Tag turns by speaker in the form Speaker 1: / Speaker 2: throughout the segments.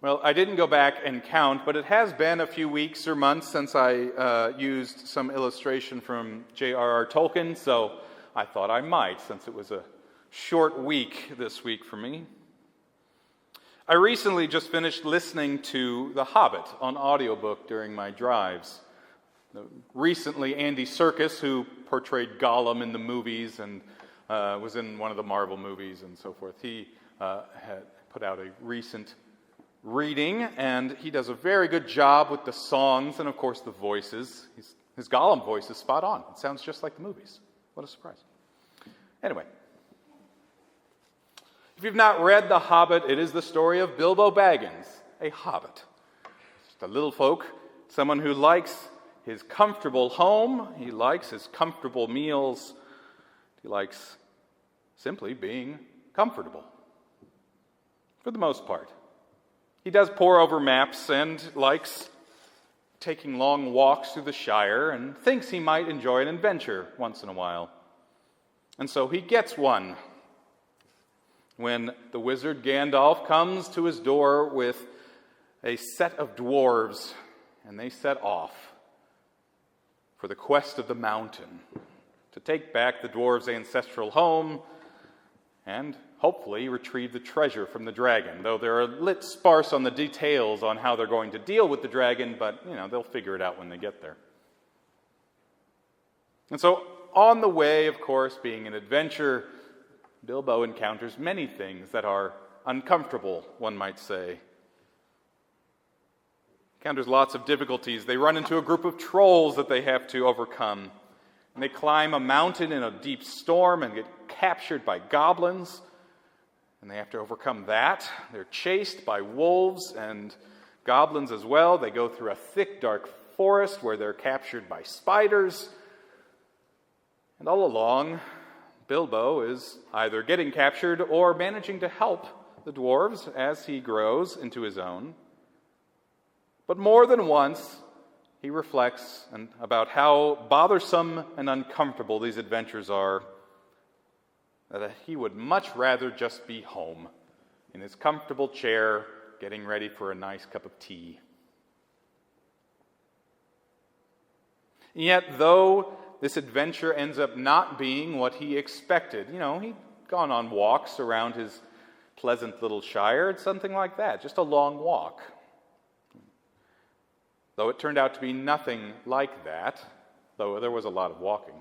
Speaker 1: Well, I didn't go back and count, but it has been a few weeks or months since I used some illustration from J.R.R. Tolkien, so I thought I might, since it was a short week this week for me. I recently just finished listening to The Hobbit on audiobook during my drives. Recently, Andy Serkis, who portrayed Gollum in the movies and was in one of the Marvel movies and so forth, he had put out a recent reading, and he does a very good job with the songs and, of course, the voices. His Gollum voice is spot on. It sounds just like the movies. What a surprise. Anyway, if you've not read The Hobbit, it is the story of Bilbo Baggins, a hobbit. Just a little folk, someone who likes his comfortable home, he likes his comfortable meals, he likes simply being comfortable, for the most part. He does pore over maps and likes taking long walks through the Shire and thinks he might enjoy an adventure once in a while. And so he gets one when the wizard Gandalf comes to his door with a set of dwarves, and they set off for the quest of the mountain to take back the dwarves' ancestral home and hopefully retrieve the treasure from the dragon, though they're a lit sparse on the details on how they're going to deal with the dragon, but, they'll figure it out when they get there. And so, on the way, of course, being an adventure, Bilbo encounters many things that are uncomfortable, one might say. Encounters lots of difficulties. They run into a group of trolls that they have to overcome. And they climb a mountain in a deep storm and get captured by goblins. And they have to overcome that. They're chased by wolves and goblins as well. They go through a thick, dark forest where they're captured by spiders. And all along, Bilbo is either getting captured or managing to help the dwarves as he grows into his own. But more than once, he reflects about how bothersome and uncomfortable these adventures are, that he would much rather just be home in his comfortable chair, getting ready for a nice cup of tea. And yet, though this adventure ends up not being what he expected, he'd gone on walks around his pleasant little shire, it's something like that, just a long walk. Though it turned out to be nothing like that, though there was a lot of walking.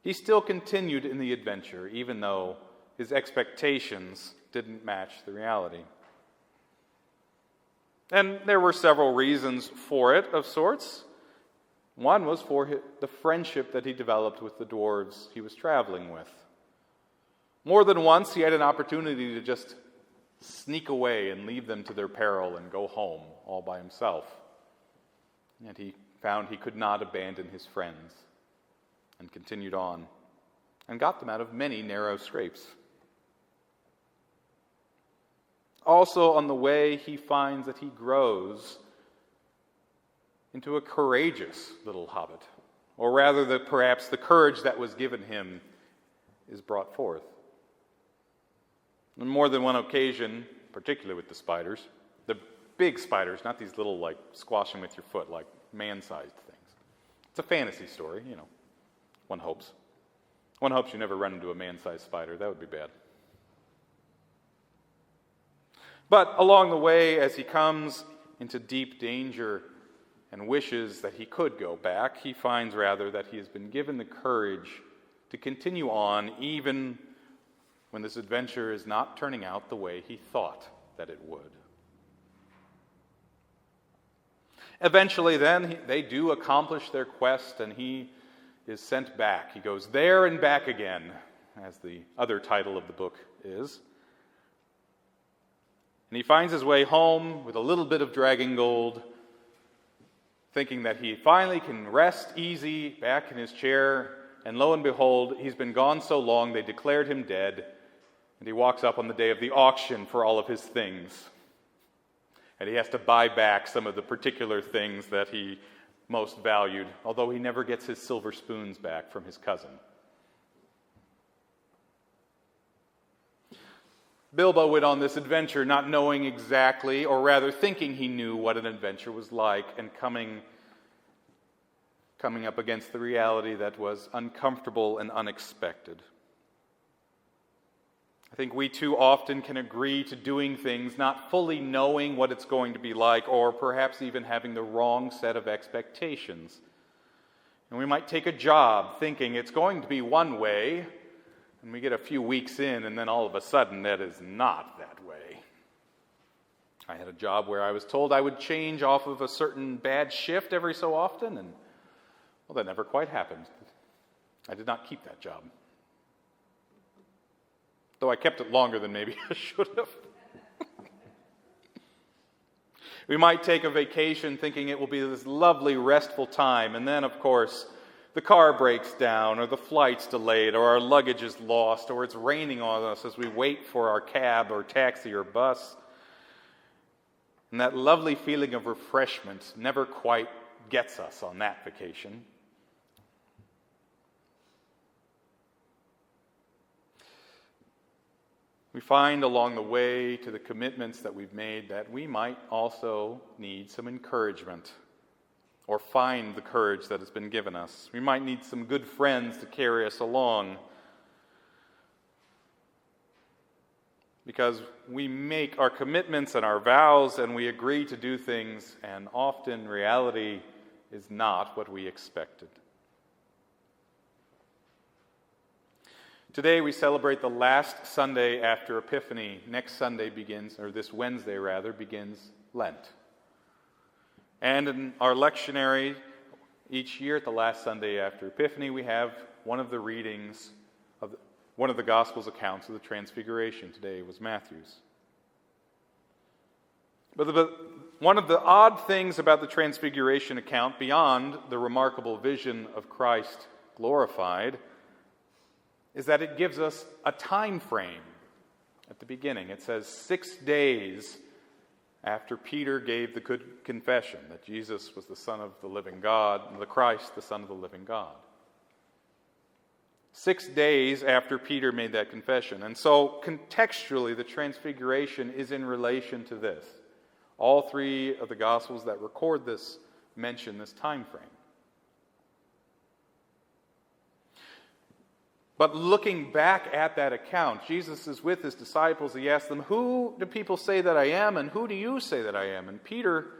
Speaker 1: He still continued in the adventure, even though his expectations didn't match the reality. And there were several reasons for it, of sorts. One was for the friendship that he developed with the dwarves he was traveling with. More than once, he had an opportunity to just sneak away and leave them to their peril and go home all by himself. And he found he could not abandon his friends and continued on and got them out of many narrow scrapes. Also, on the way, he finds that he grows into a courageous little hobbit, or rather that perhaps the courage that was given him is brought forth. On more than one occasion, particularly with the spiders, the big spiders, not these little, squash them with your foot, like man-sized things. It's a fantasy story, one hopes. One hopes you never run into a man-sized spider. That would be bad. But along the way, as he comes into deep danger and wishes that he could go back, he finds rather that he has been given the courage to continue on even when this adventure is not turning out the way he thought that it would. Eventually, then, they do accomplish their quest, and he is sent back. He goes there and back again, as the other title of the book is. And he finds his way home with a little bit of dragon gold, thinking that he finally can rest easy back in his chair, and lo and behold, he's been gone so long they declared him dead, and he walks up on the day of the auction for all of his things. And he has to buy back some of the particular things that he most valued, although he never gets his silver spoons back from his cousin. Bilbo went on this adventure not knowing exactly, or rather thinking he knew what an adventure was like, and coming up against the reality that was uncomfortable and unexpected. I think we too often can agree to doing things not fully knowing what it's going to be like, or perhaps even having the wrong set of expectations. And we might take a job thinking it's going to be one way, and we get a few weeks in, and then all of a sudden that is not that way. I had a job where I was told I would change off of a certain bad shift every so often, and well, that never quite happened. I did not keep that job. Though I kept it longer than maybe I should have. We might take a vacation thinking it will be this lovely, restful time, and then, of course, the car breaks down, or the flight's delayed, or our luggage is lost, or it's raining on us as we wait for our cab or taxi or bus. And that lovely feeling of refreshment never quite gets us on that vacation. We find along the way to the commitments that we've made that we might also need some encouragement, or find the courage that has been given us. We might need some good friends to carry us along, because we make our commitments and our vows and we agree to do things, and often reality is not what we expected. Today we celebrate the last Sunday after Epiphany. Next Sunday begins, or this Wednesday rather, begins Lent. And in our lectionary, each year at the last Sunday after Epiphany, we have one of the readings of one of the Gospel's accounts of the Transfiguration. Today was Matthew's. But one of the odd things about the Transfiguration account, beyond the remarkable vision of Christ glorified, is that it gives us a time frame at the beginning. It says 6 days after Peter gave the good confession that Jesus was the Son of the living God, the Christ, the Son of the living God. 6 days after Peter made that confession. And so contextually, the Transfiguration is in relation to this. All three of the Gospels that record this mention this time frame. But looking back at that account, Jesus is with his disciples. He asks them, "Who do people say that I am, and who do you say that I am?" And Peter,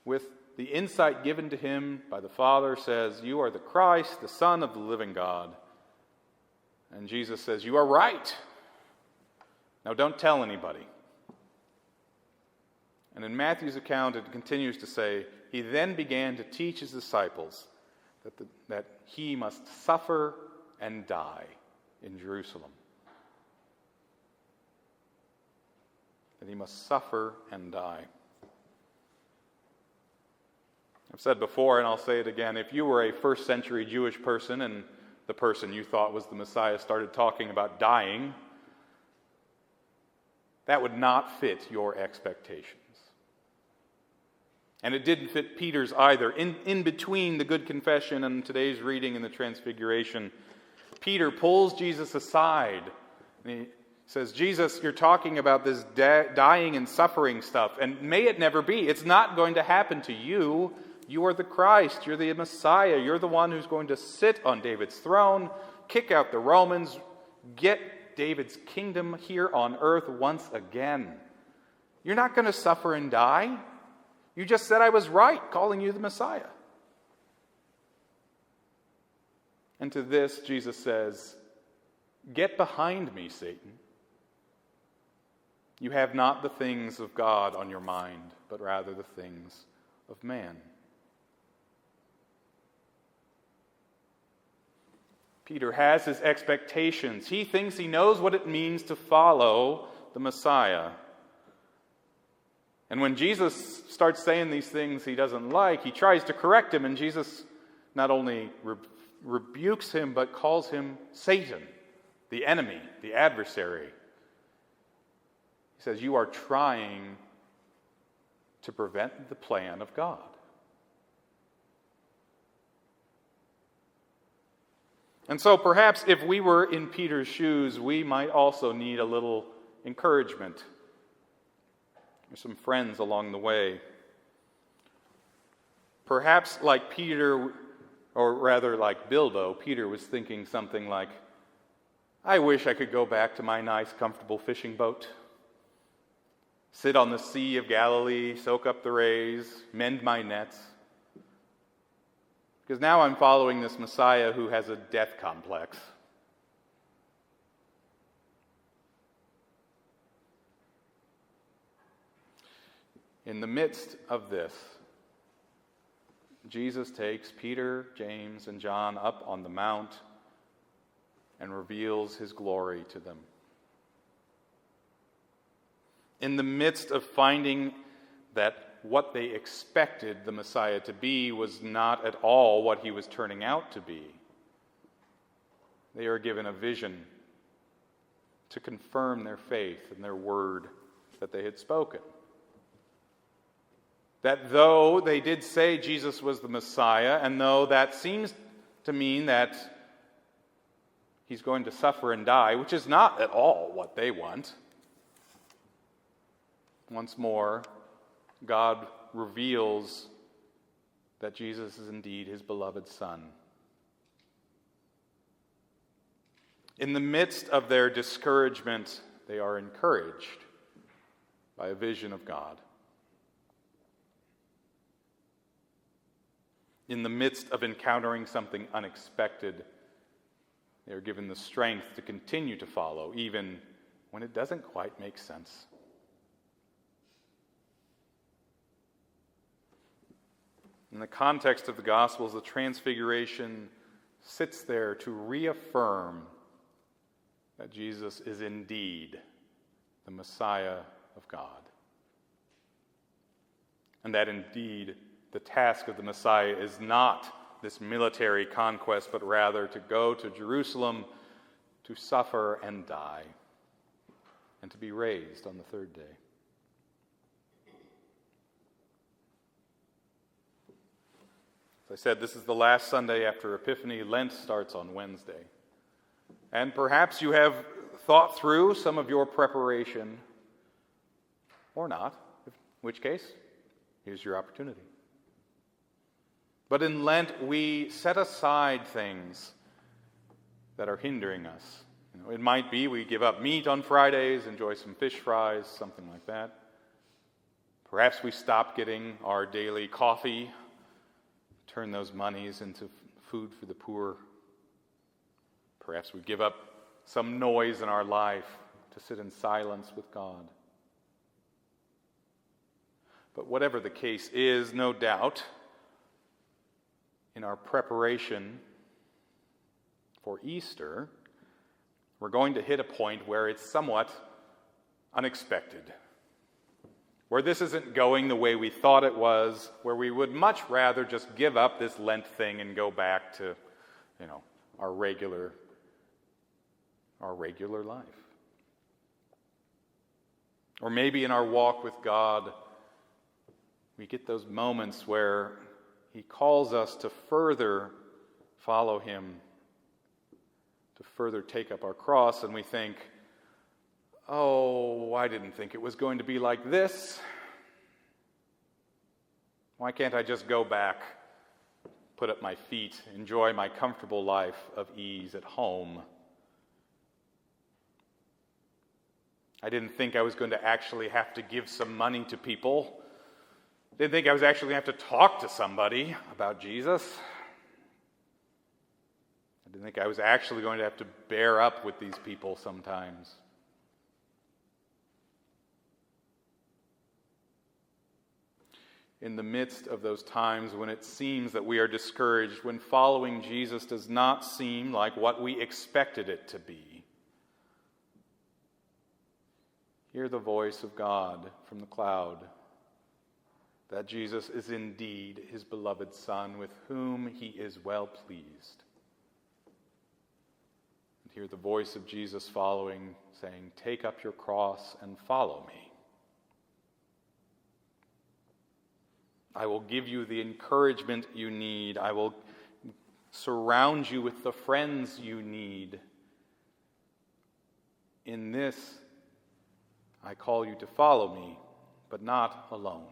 Speaker 1: with the insight given to him by the Father, says, "You are the Christ, the Son of the living God." And Jesus says, "You are right. Now don't tell anybody." And in Matthew's account, it continues to say, "He then began to teach his disciples that he must suffer and die in Jerusalem." That he must suffer and die. I've said before, and I'll say it again, if you were a first century Jewish person and the person you thought was the Messiah started talking about dying, that would not fit your expectations. And it didn't fit Peter's either. In between the good confession and today's reading in the Transfiguration, Peter pulls Jesus aside, and he says, "Jesus, you're talking about this dying and suffering stuff, and may it never be. It's not going to happen to you. You are the Christ. You're the Messiah. You're the one who's going to sit on David's throne, kick out the Romans, get David's kingdom here on earth once again. You're not going to suffer and die. You just said I was right, calling you the Messiah." And to this, Jesus says, "Get behind me, Satan. You have not the things of God on your mind, but rather the things of man." Peter has his expectations. He thinks he knows what it means to follow the Messiah. And when Jesus starts saying these things he doesn't like, he tries to correct him, and Jesus not only rebukes him, but calls him Satan, the enemy, the adversary. He says, "You are trying to prevent the plan of God." And so perhaps if we were in Peter's shoes, we might also need a little encouragement. There's some friends along the way. Perhaps like Peter, or rather like Bilbo, Peter was thinking something like, I wish I could go back to my nice, comfortable fishing boat, sit on the Sea of Galilee, soak up the rays, mend my nets. Because now I'm following this Messiah who has a death complex. In the midst of this, Jesus takes Peter, James, and John up on the mount and reveals his glory to them. In the midst of finding that what they expected the Messiah to be was not at all what he was turning out to be, they are given a vision to confirm their faith and their word that they had spoken. That though they did say Jesus was the Messiah, and though that seems to mean that he's going to suffer and die, which is not at all what they want, once more, God reveals that Jesus is indeed his beloved Son. In the midst of their discouragement, they are encouraged by a vision of God. In the midst of encountering something unexpected, they are given the strength to continue to follow, even when it doesn't quite make sense. In the context of the Gospels, the Transfiguration sits there to reaffirm that Jesus is indeed the Messiah of God. And that indeed the task of the Messiah is not this military conquest, but rather to go to Jerusalem to suffer and die, and to be raised on the third day. As I said, this is the last Sunday after Epiphany. Lent starts on Wednesday. And perhaps you have thought through some of your preparation, or not, in which case, here's your opportunity. But in Lent, we set aside things that are hindering us. It might be we give up meat on Fridays, enjoy some fish fries, something like that. Perhaps we stop getting our daily coffee, turn those monies into food for the poor. Perhaps we give up some noise in our life to sit in silence with God. But whatever the case is, no doubt, in our preparation for Easter, we're going to hit a point where it's somewhat unexpected, where this isn't going the way we thought it was, where we would much rather just give up this Lent thing and go back to, our regular life. Or maybe in our walk with God, we get those moments where he calls us to further follow him, to further take up our cross, and we think, oh, I didn't think it was going to be like this. Why can't I just go back, put up my feet, enjoy my comfortable life of ease at home? I didn't think I was going to actually have to give some money to people. Didn't think I was actually going to have to talk to somebody about Jesus. I didn't think I was actually going to have to bear up with these people sometimes. In the midst of those times when it seems that we are discouraged, when following Jesus does not seem like what we expected it to be, hear the voice of God from the cloud, that Jesus is indeed his beloved Son, with whom he is well pleased. And hear the voice of Jesus following, saying, "Take up your cross and follow me. I will give you the encouragement you need. I will surround you with the friends you need in this I call you to follow me, but not alone.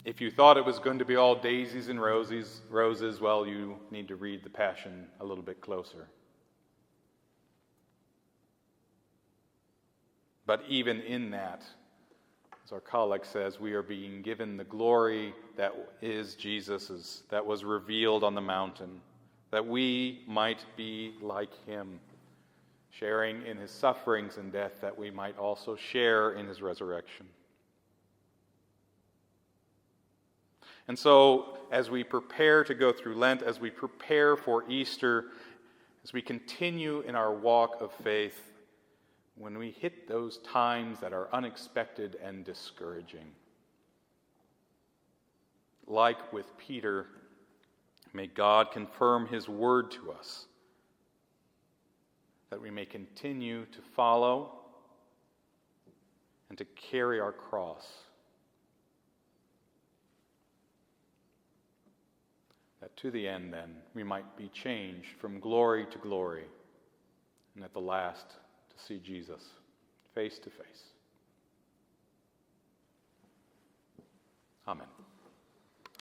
Speaker 1: If you thought it was going to be all daisies and roses, well, you need to read the Passion a little bit closer. But even in that, as our colleague says, we are being given the glory that is Jesus's, that was revealed on the mountain, that we might be like him, sharing in his sufferings and death, that we might also share in his resurrection. And so, as we prepare to go through Lent, as we prepare for Easter, as we continue in our walk of faith, when we hit those times that are unexpected and discouraging, like with Peter, may God confirm his word to us, that we may continue to follow and to carry our cross, that to the end, then, we might be changed from glory to glory, and at the last, to see Jesus face to face. Amen.